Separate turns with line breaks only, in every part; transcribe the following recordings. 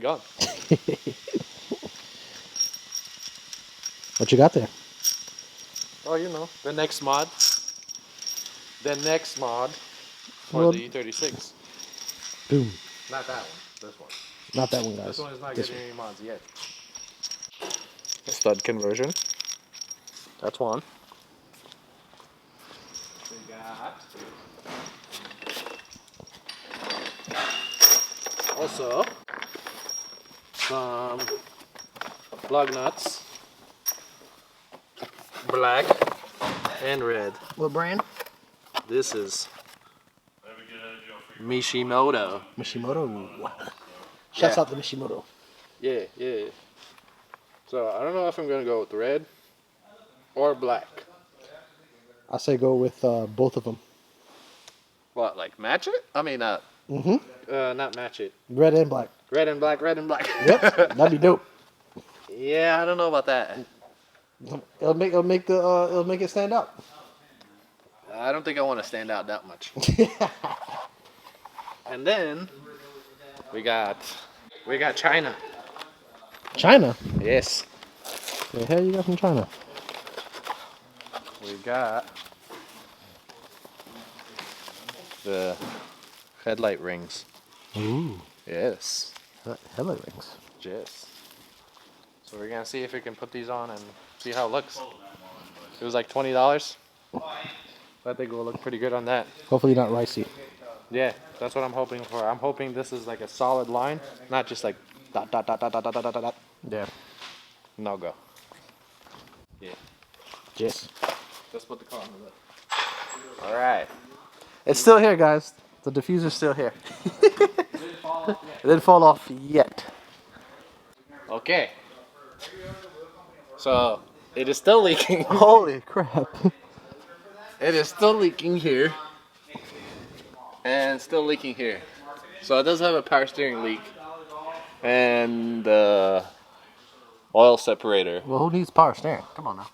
gone.
What you got there?
Oh, you know, the next mod. The next mod for
Well,
the E36.
Boom.
Not that one. This one.
Not that one, guys.
This one is not
This
getting
one.
any mods yet. Stud conversion. That's one. We got also some lug nuts, black and red.
What brand?
This is Mishimoto.
Mishimoto. Shouts out to Mishimoto.
Yeah, yeah. So I don't know if I'm gonna go with red or black.
I say go with both of them.
What, like match it? I mean, not match it.
Red and black.
Red and black, red and black.
Yep, that'd be dope.
Yeah, I don't know about that.
It'll make it stand out.
I don't think I want to stand out that much. And then we got China.
China.
Yes.
The hell you got from China?
We got the headlight rings.
Ooh.
Yes.
Headlight rings.
Yes. So we're gonna see if we can put these on and see how it looks. It was like $20. I think it will look pretty good on that.
Hopefully not ricey.
Yeah, that's what I'm hoping for. I'm hoping this is like a solid line, not just like dot dot dot dot dot dot dot dot.
Yeah.
No go. Yeah.
Yes.
Let's put the car on the left. All right.
It's still here, guys. The diffuser's still here. It didn't fall off yet.
Okay. So it is still leaking.
Holy crap.
It is still leaking here. And still leaking here. So it does have a power steering leak. And the oil separator.
Well, who needs power steering? Come on now.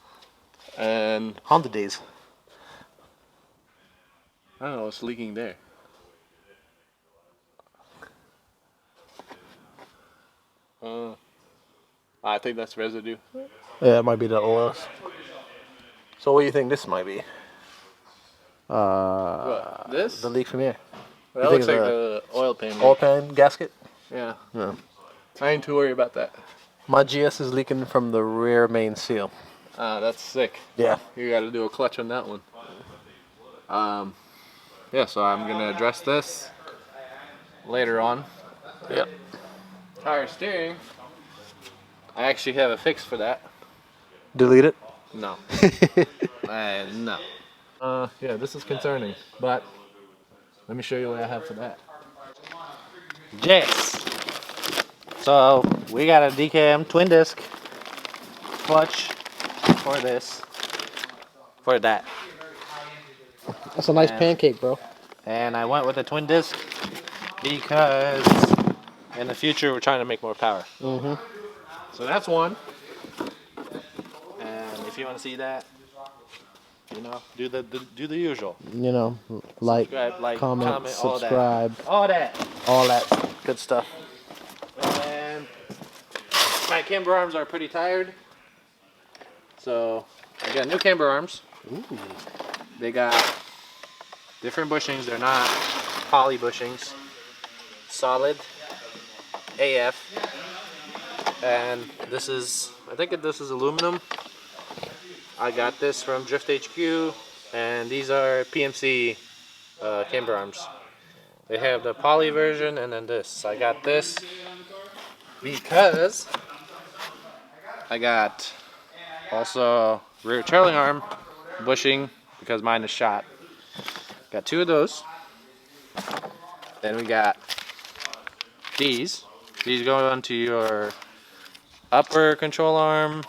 And
Honda days.
I don't know, it's leaking there. I think that's residue.
Yeah, it might be the oils. So what do you think this might be?
What? This?
The leak from here.
That
You
looks
think
like
it's
the oil pan.
Oil pan gasket?
Yeah.
No.
I ain't too worried about that.
My GS is leaking from the rear main seal.
That's sick.
Yeah.
You got to do a clutch on that one. Yeah, so I'm going to address this later on.
Yep.
Power steering. I actually have a fix for that.
Delete it?
No. No. Yeah, this is concerning, but let me show you what I have for that. Yes. So we got a DKM twin disc clutch for this, for that.
That's a nice pancake, bro.
And I went with a twin disc because in the future we're trying to make more power.
Mm-hmm.
So that's one. And if you want to see that, you know, do the usual.
You know, like, comment, subscribe,
all that
good stuff.
And my camber arms are pretty tired, so I got new camber arms.
Ooh.
They got different bushings. They're not poly bushings. Solid AF. And this is, I think this is aluminum. I got this from Drift HQ, and these are PMC camber arms. They have the poly version and then this. I got this because I got also rear trailing arm bushing because mine is shot. Got two of those. Then we got these. These go onto your upper control arm,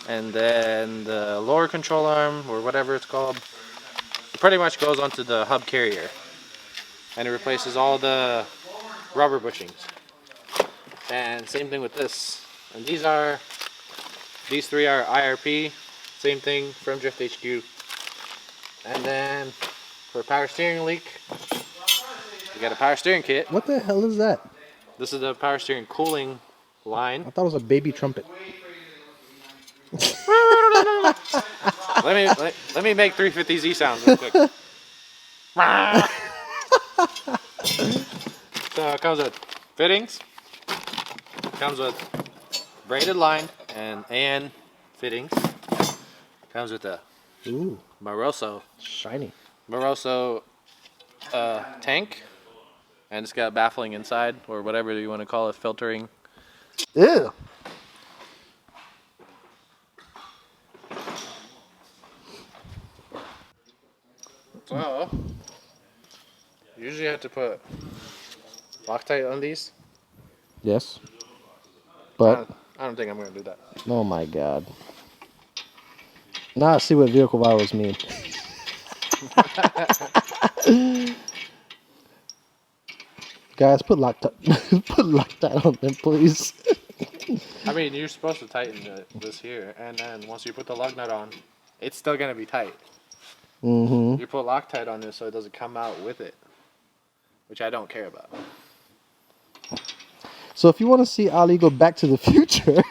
and then the lower control arm, or whatever it's called, it pretty much goes onto the hub carrier, and it replaces all the rubber bushings. And same thing with this. And these three are IRP, same thing from Drift HQ. And then for power steering leak, we got a power steering kit.
What the hell is that?
This is the power steering cooling line.
I thought it was a baby trumpet.
let me make 350Z sounds real quick. So it comes with fittings. Comes with braided line and AN fittings. Comes with a
Ooh,
Moroso
shiny.
tank, and it's got baffling inside, or whatever you want to call it, filtering.
Ew.
So you usually have to put Loctite on these.
Yes. But
I don't think I'm gonna do that.
oh my god. Now I see what vehicle virals mean. Guys, put Loctite put Loctite on them, please.
I mean, you're supposed to tighten this here, and then once you put the lug nut on, it's still gonna be tight.
Mm-hmm.
You put Loctite on this so it doesn't come out with it, which I don't care about.
So if you want to see Ali go back to the future,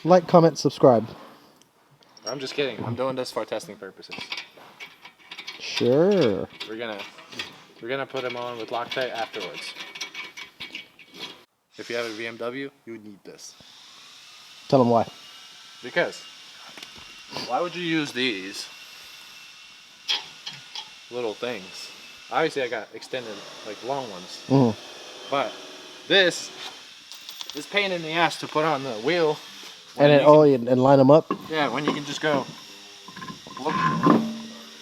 like, comment, subscribe.
I'm just kidding. I'm doing this for testing purposes.
Sure.
We're gonna put them on with Loctite afterwards. If you have a BMW, you need this.
Tell them why.
Because why would you use these little things? Obviously, I got extended, like long ones.
Mm.
But this is pain in the ass to put on the wheel.
And then and line them up.
Yeah, when you can just go. Look.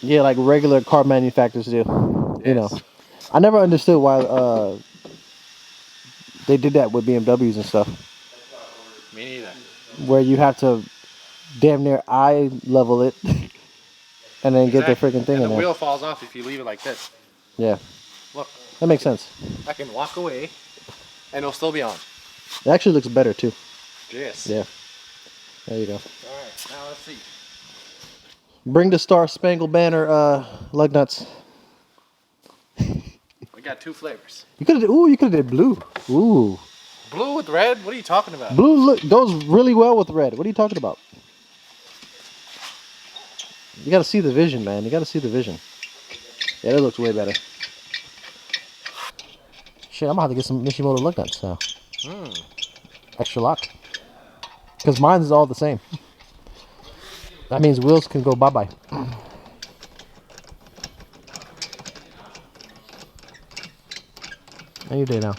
Yeah, like regular car manufacturers do.
Yes.
You know, I never understood why they did that with BMWs and stuff,
Me neither.
where you have to damn near eye level it, and then get the freaking thing
and
in
the
there.
wheel falls off if you leave it like this.
Yeah,
Look,
that makes sense.
I can walk away, and it'll still be on.
It actually looks better too.
Yes.
Yeah. There you go.
All right, now let's see.
Bring the Star Spangled Banner lug nuts.
We got two flavors.
You could have did blue. Ooh.
Blue with red? What are you talking about?
Blue goes really well with red. What are you talking about? You gotta see the vision, man. You gotta see the vision. Yeah, that looks way better. Shit, I'm gonna have to get some Mishimoto lug nuts now. Extra lock. Because mine is all the same. That means wheels can go bye-bye. How you doing now?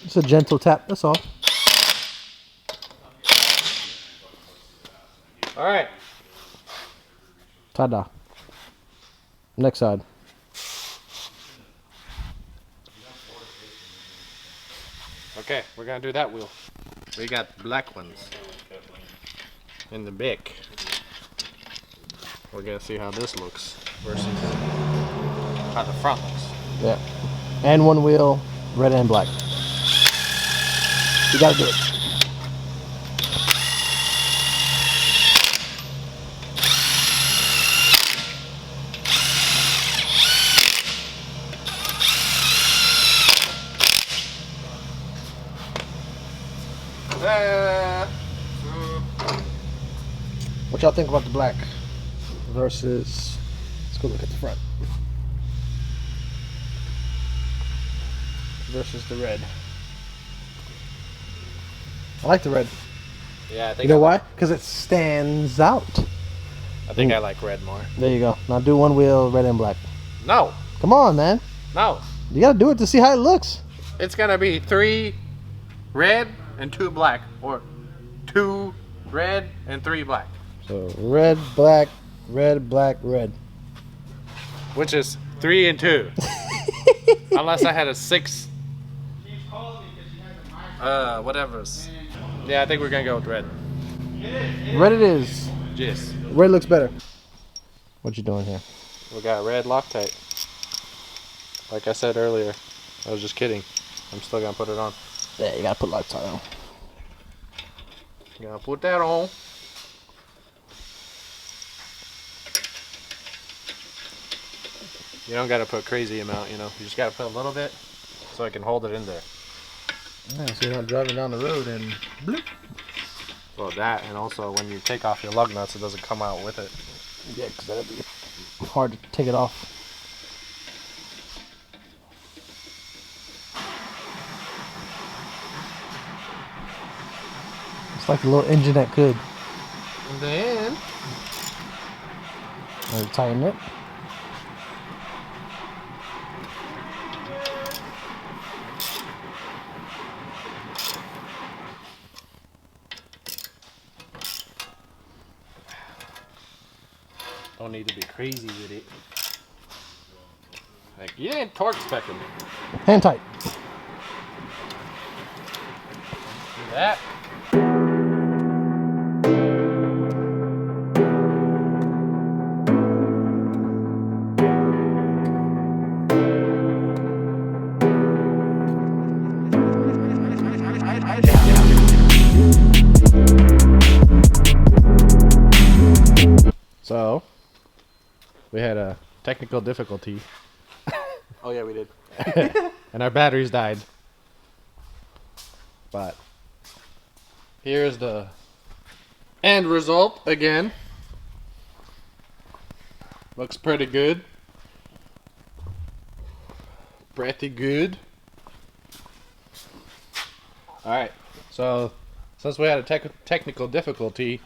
It's a gentle tap, that's all.
All right.
Ta-da. Next side.
Okay, we're gonna do that wheel. We got black ones in the back. We're gonna see how this looks versus how the front looks.
Yeah. And one wheel, red and black. You gotta do it. What y'all think about the black versus, let's go look at the front, versus the red? I like the red.
Yeah, I think.
You know why? Because it stands out.
I think I like red more.
There you go. Now do one wheel, red and black.
No,
Come on, man.
no.
You gotta do it to see how it looks.
It's gonna be 3 red and 2 black, or 2 red and 3 black,
So red, black, red, black, red.
which is 3 and 2. Unless I had a 6. Whatever's. Yeah, I think we're gonna go with red.
Red it is.
Yes.
Red looks better. What you doing here?
We got red Loctite. Like I said earlier, I was just kidding. I'm still gonna put it on.
Yeah, you gotta put Loctite on.
Gonna put that on. You don't gotta put crazy amount, you know. You just gotta put a little bit so I can hold it in there.
Yeah, so you're not driving down the road and bloop.
Well, that, and also when you take off your lug nuts, it doesn't come out with it.
Yeah, because that'd be hard to take it off. It's like a little engine that could.
And then
Tighten it.
don't need to be crazy with it. Like, you ain't torque specking.
Hand tight.
Do that. So, we had a technical difficulty.
Oh yeah, we did.
And our batteries died. But here's the end result again. Looks pretty good. Pretty good. Alright, so since we had a technical difficulty,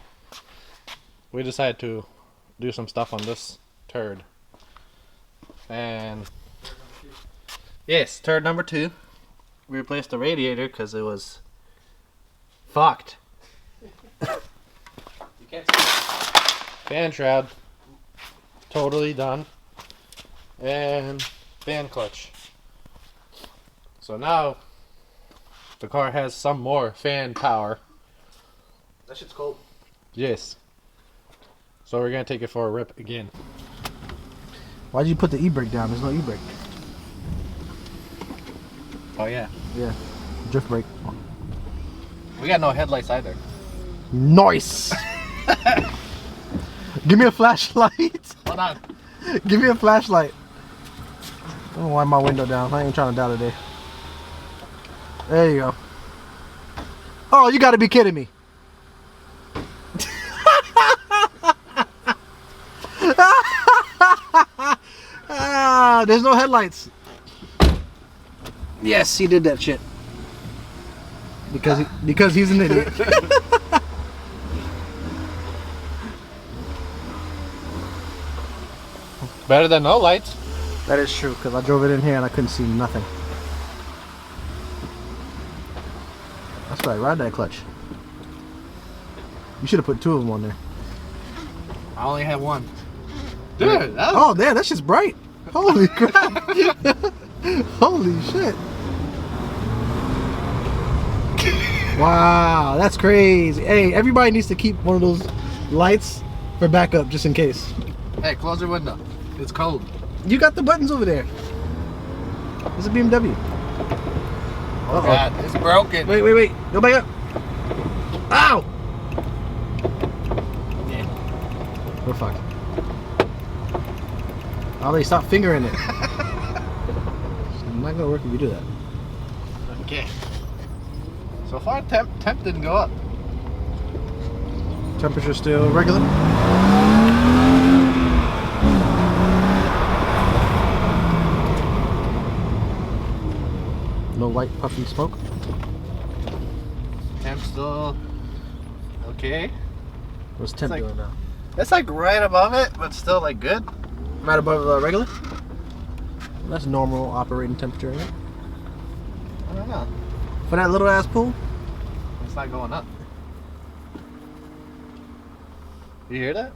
we decided to do some stuff on this turd. And yes, turd number 2. We replaced the radiator because it was fucked. You can't see. Fan shroud, totally done. And fan clutch. So now the car has some more fan power.
That shit's cold.
Yes. So we're gonna take it for a rip again.
Why'd you put the e-brake down? There's no e-brake.
Oh yeah.
Yeah. Drift brake.
We got no headlights either.
Nice! Give me a flashlight.
Hold on.
Give me a flashlight. I don't wind my window down. I ain't trying to die today. There you go. Oh, you gotta be kidding me. There's no headlights. Yes, he did that shit. Because he's an idiot.
Better than no lights.
That is true, because I drove it in here and I couldn't see nothing. That's right, ride that clutch. You should have put 2 of them on there.
I only have 1. Dude, that was...
Oh, damn, that shit's bright. Holy crap. Holy shit. Wow, that's crazy. Hey, everybody needs to keep one of those lights for backup just in case.
Hey, close your window. It's cold.
You got the buttons over there. It's a BMW.
Oh God, it's broken.
Wait. Go back up. Ow!
Yeah.
We're fucked. Ollie, stop fingering it. It's not gonna work if you do that.
Okay. So far, temp didn't go up.
Temperature still regular. No white puffy smoke.
Temp still okay.
What's temp
like-
doing now?
It's like right above it, but still like good.
Right above regular? That's normal operating temperature, right?
I don't know.
For that little ass pool?
It's not going up. You hear that?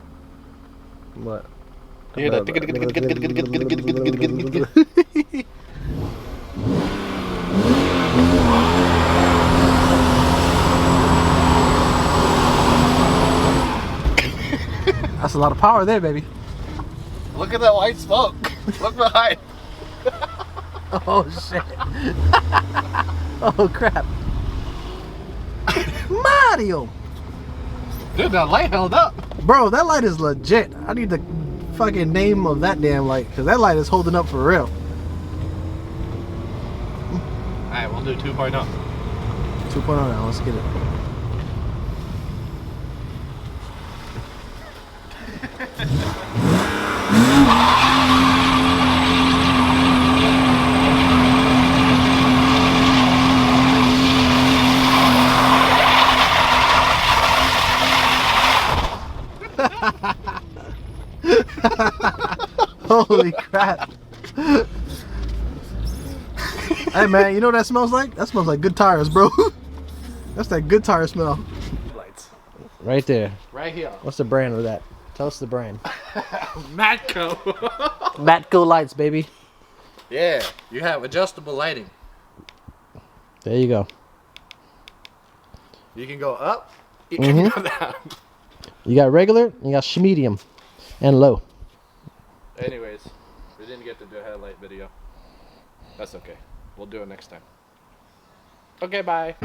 What?
You hear that?
That's a lot of power there, baby.
Look at that white smoke. Look behind.
Oh shit. Oh crap. Mario!
Dude, that light held up.
Bro, that light is legit. I need to fucking name of that damn light, because that light is holding up for real.
Alright, we'll do 2.0.
2.0 now, let's get it. Holy crap. Hey man, you know what that smells like? That smells like good tires, bro. That's that good tire smell.
Lights.
Right there.
Right here.
What's the brand of that? Tell us the brand.
Matco.
Matco lights, baby.
Yeah, you have adjustable lighting.
There you go.
You can go up, you can go down.
You got regular, you got medium, and low.
Anyways, we didn't get to do a headlight video. That's okay. We'll do it next time. Okay, bye.